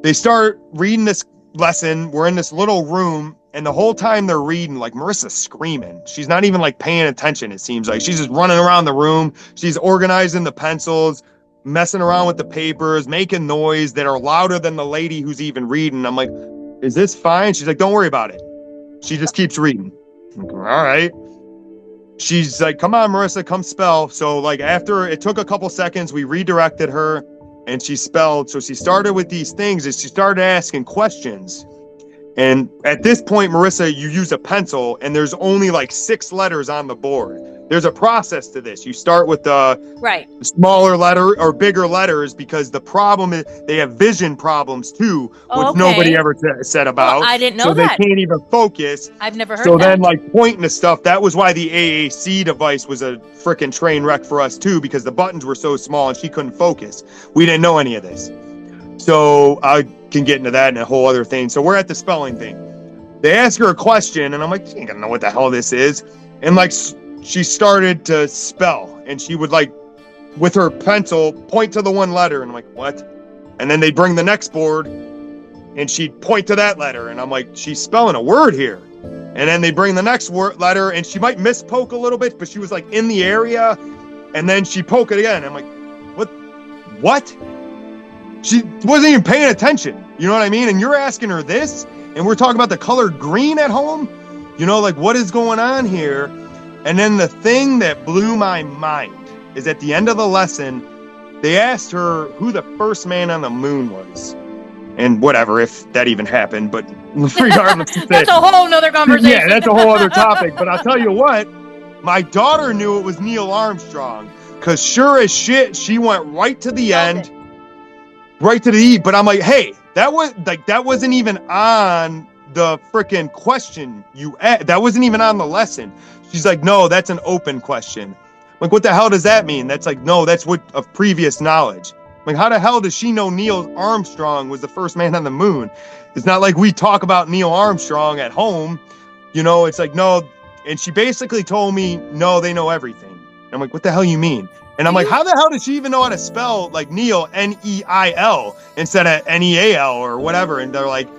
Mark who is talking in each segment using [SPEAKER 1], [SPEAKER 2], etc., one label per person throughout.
[SPEAKER 1] they start reading this lesson. We're in this little room, and the whole time they're reading, like, Marissa's screaming. She's not even like paying attention. It seems like she's just running around the room. She's organizing the pencils, messing around with the papers, making noise that are louder than the lady who's even reading. I'm like, is this fine? She's like, don't worry about it. She just keeps reading. I'm like, all right. She's like, come on, Marissa, come spell. So like after it took a couple seconds, we redirected her and she spelled. So she started with these things and she started asking questions. And at this point, Marissa, you use a pencil and there's only like 6 letters on the board. There's a process to this. You start with the smaller letter or bigger letters because the problem is they have vision problems too, which nobody ever said about.
[SPEAKER 2] Well, I didn't know
[SPEAKER 1] so
[SPEAKER 2] that.
[SPEAKER 1] They can't even focus.
[SPEAKER 2] I've never heard
[SPEAKER 1] so
[SPEAKER 2] that.
[SPEAKER 1] So then like pointing to stuff, that was why the AAC device was a freaking train wreck for us too, because the buttons were so small and she couldn't focus. We didn't know any of this. So I can get into that and a whole other thing. So we're at the spelling thing. They ask her a question and I'm like, she ain't gonna know what the hell this is. And like she started to spell and she would like with her pencil point to the one letter and I'm like, what? And then they bring the next board and she'd point to that letter and I'm like, she's spelling a word here. And then they bring the next letter and she might mispoke a little bit, but she was like in the area and then she poke it again. I'm like, what? She wasn't even paying attention. You know what I mean? And you're asking her this and we're talking about the color green at home. You know, like what is going on here? And then the thing that blew my mind is at the end of the lesson, they asked her who the first man on the moon was. And whatever, if that even happened, but regardless.
[SPEAKER 2] That's a whole nother conversation.
[SPEAKER 1] Yeah, that's a whole other topic. But I'll tell you what, my daughter knew it was Neil Armstrong because sure as shit, she went right to the end, right to the E. But I'm like, hey, that wasn't even on the freaking question that wasn't even on the lesson. She's like, no, that's an open question. Like, what the hell does that mean? That's like, no, that's what of previous knowledge. Like, how the hell does she know Neil Armstrong was the first man on the moon? It's not like we talk about Neil Armstrong at home. You know, it's like, no. And she basically told me, no, they know everything. And I'm like, what the hell you mean? And I'm like, how the hell does she even know how to spell like Neil, Neil, instead of Neal or whatever? And they're like,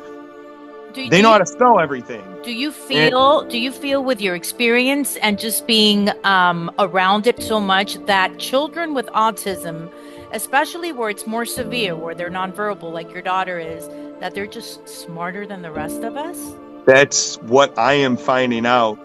[SPEAKER 1] they know how to spell everything.
[SPEAKER 2] Do you feel with your experience and just being around it so much that children with autism, especially where it's more severe, where they're nonverbal like your daughter is, that they're just smarter than the rest of us?
[SPEAKER 1] That's what I am finding out.